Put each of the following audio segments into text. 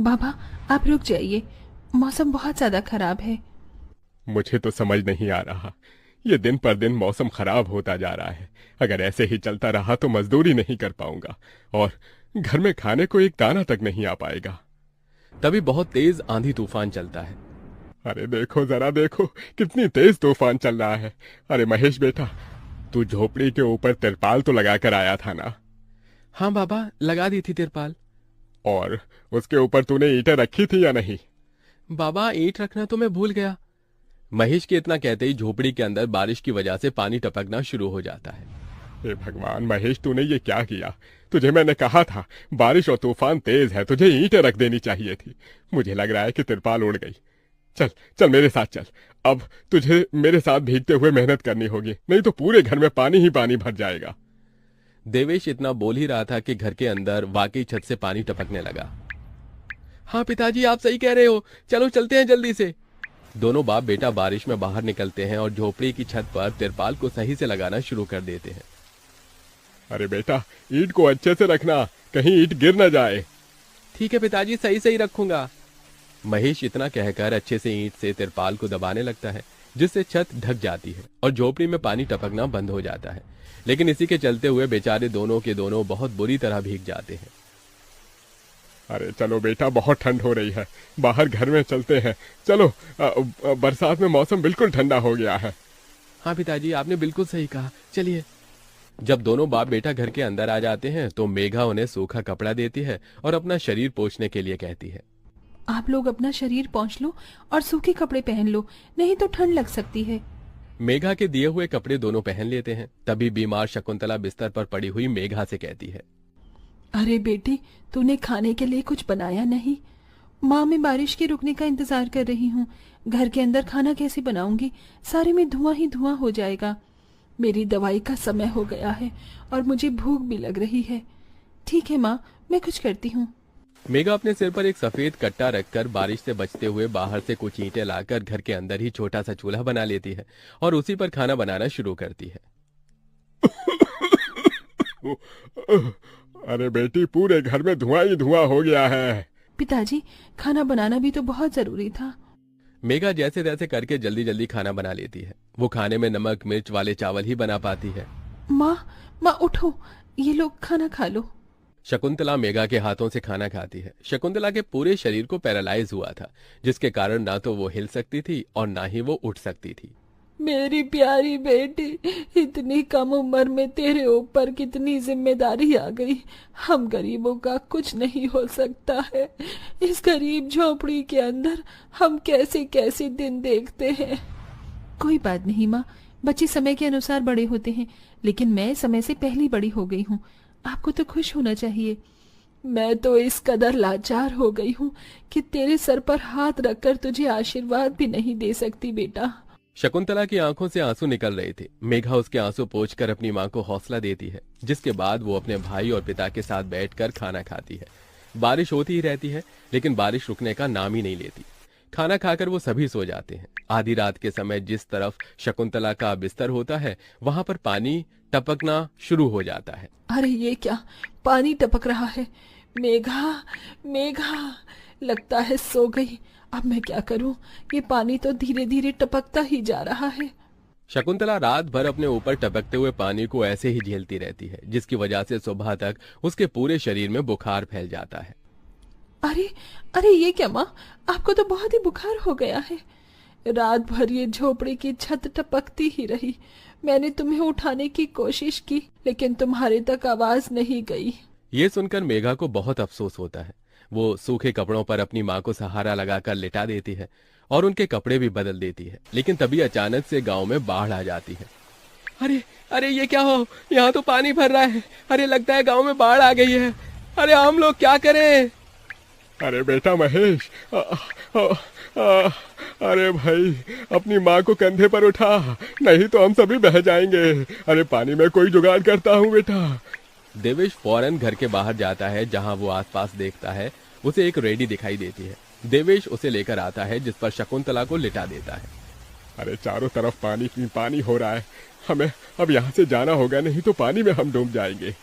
बाबा, आप रुक जाइए, मौसम बहुत ज्यादा खराब है। मुझे तो समझ नहीं आ रहा, ये दिन पर दिन मौसम खराब होता जा रहा है। अगर ऐसे ही चलता रहा तो मजदूरी नहीं कर पाऊंगा और घर में खाने को एक दाना तक नहीं आ पाएगा। तभी बहुत तेज आंधी तूफान चलता है। अरे देखो, जरा देखो, कितनी तेज तूफान चल रहा है। अरे महेश बेटा, तू झोपड़ी के ऊपर तिरपाल तो लगा कर आया था ना? हाँ बाबा, लगा दी थी तिरपाल। और उसके ऊपर तूने ईंटें रखी थी या नहीं? बाबा, ईंट रखना तो मैं भूल गया। महेश के इतना कहते ही झोपड़ी के अंदर बारिश की वजह से पानी टपकना शुरू हो जाता है। हे भगवान महेश, तूने ये क्या किया? तुझे मैंने कहा था बारिश और तूफान तेज है, तुझे ईंटें रख देनी चाहिए थी। मुझे लग रहा है कि तिरपाल उड़ गई। चल चल मेरे साथ चल। अब तुझे मेरे साथ भीगते हुए मेहनत करनी होगी, नहीं तो पूरे घर में पानी ही पानी भर जाएगा। देवेश इतना बोल ही रहा था कि घर के अंदर वाकई छत से पानी टपकने लगा। हाँ पिताजी, आप सही कह रहे हो, चलो चलते हैं जल्दी से। दोनों बाप बेटा बारिश में बाहर निकलते हैं और झोपड़ी की छत पर तिरपाल को सही से लगाना शुरू कर देते हैं। अरे बेटा, ईंट को अच्छे से रखना, कहीं ईंट गिर न जाए। ठीक है पिताजी, सही सही रखूंगा। महेश इतना कहकर अच्छे से ईंट से तिरपाल को दबाने लगता है, जिससे छत ढक जाती है और झोपड़ी में पानी टपकना बंद हो जाता है। लेकिन इसी के चलते हुए बेचारे दोनों के दोनों बहुत बुरी तरह भीग जाते हैं। अरे चलो बेटा, बहुत ठंड हो रही है, बाहर घर में चलते हैं। चलो, बरसात में मौसम बिल्कुल ठंडा हो गया है। हाँ पिताजी, आपने बिल्कुल सही कहा, चलिए। जब दोनों बाप बेटा घर के अंदर आ जाते हैं तो मेघा उन्हें सूखा कपड़ा देती है और अपना शरीर पोंछने के लिए कहती है। आप लोग अपना शरीर पोंछ लो और सूखे कपड़े पहन लो, नहीं तो ठंड लग सकती है। मेघा के दिए हुए कपड़े दोनों पहन लेते हैं। तभी बीमार शकुंतला बिस्तर पर पड़ी हुई मेघा से कहती है। अरे बेटी, तूने खाने के लिए कुछ बनाया नहीं? माँ, मैं बारिश के रुकने का इंतजार कर रही हूँ। घर के अंदर खाना कैसे बनाऊंगी? सारे में धुआं ही धुआं हो जाएगा। मेरी दवाई का समय हो गया है और मुझे भूख भी लग रही है। ठीक है माँ, मैं कुछ करती हूँ। मेघा अपने सिर पर एक सफेद कट्टा रखकर बारिश से बचते हुए बाहर से कुछ ईंटें लाकर घर के अंदर ही छोटा सा चूल्हा बना लेती है और उसी पर खाना बनाना शुरू करती है। अरे बेटी, पूरे घर में धुआं ही धुआं हो गया है। पिताजी, खाना बनाना भी तो बहुत जरूरी था। मेघा जैसे तैसे करके जल्दी जल्दी खाना बना लेती है। वो खाने में नमक मिर्च वाले चावल ही बना पाती है। माँ, माँ उठो, ये लोग खाना खा लो। शकुंतला मेघा के हाथों से खाना खाती है। शकुंतला के पूरे शरीर को पैरालाइज हुआ था, जिसके कारण ना तो वो हिल सकती थी और ना ही वो उठ सकती थी। मेरी प्यारी बेटी, इतनी कम उम्र में तेरे ऊपर कितनी जिम्मेदारी आ गई। हम गरीबों का कुछ नहीं हो सकता है। इस गरीब झोपड़ी के अंदर हम कैसे कैसे दिन देखते हैं। कोई बात नहीं माँ, बच्चे समय के अनुसार बड़े होते हैं, लेकिन मैं समय से पहले बड़ी हो गई हूँ। आपको तो खुश होना चाहिए। मैं तो इस कदर लाचार हो गई हूँ कि तेरे सर पर हाथ रखकर तुझे आशीर्वाद भी नहीं दे सकती बेटा। शकुंतला की आंखों से आंसू निकल रहे थे। मेघा उसके आंसू पोंछकर अपनी माँ को हौसला देती है, जिसके बाद वो अपने भाई और पिता के साथ बैठकर खाना खाती है। बारिश होती ही रहती है, लेकिन बारिश रुकने का नाम ही नहीं लेती। खाना खाकर वो सभी सो जाते हैं। आधी रात के समय जिस तरफ शकुंतला का बिस्तर होता है, वहां पर पानी टपकना शुरू हो जाता है। अरे ये क्या, पानी टपक रहा है। मेघा, मेघा, लगता है सो गई। अब मैं क्या करूं? ये पानी तो धीरे धीरे टपकता ही जा रहा है। शकुंतला रात भर अपने ऊपर टपकते हुए पानी को ऐसे ही झेलती रहती है, जिसकी वजह से सुबह तक उसके पूरे शरीर में बुखार फैल जाता है। अरे अरे, ये क्या माँ, आपको तो बहुत ही बुखार हो गया है। रात भर ये झोपड़ी की छत टपकती ही रही। मैंने तुम्हें उठाने की कोशिश की, लेकिन तुम्हारे तक आवाज नहीं गई। ये सुनकर मेघा को बहुत अफसोस होता है। वो सूखे कपड़ों पर अपनी माँ को सहारा लगाकर लिटा देती है और उनके कपड़े भी बदल देती है। लेकिन तभी अचानक से गांव में बाढ़ आ जाती है। अरे अरे, ये क्या हो, यहाँ तो पानी भर रहा है। अरे लगता है गांव में बाढ़ आ गई है। अरे हम लोग क्या करें? अरे बेटा महेश, अरे भाई, अपनी माँ को कंधे पर उठा, नहीं तो हम सभी बह जाएंगे। अरे पानी में कोई जुगाड़ करता हूँ बेटा। देवेश फौरन घर के बाहर जाता है। जहां वो आसपास देखता है, उसे एक रेडी दिखाई देती है। देवेश उसे लेकर आता है, जिस पर शकुंतला को लिटा देता है। अरे चारों तरफ पानी ही पानी हो रहा है, हमें अब यहाँ से जाना होगा, नहीं तो पानी में हम डूब जाएंगे।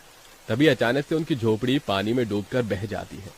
तभी अचानक से उनकी झोपड़ी पानी में डूबकर बह जाती है।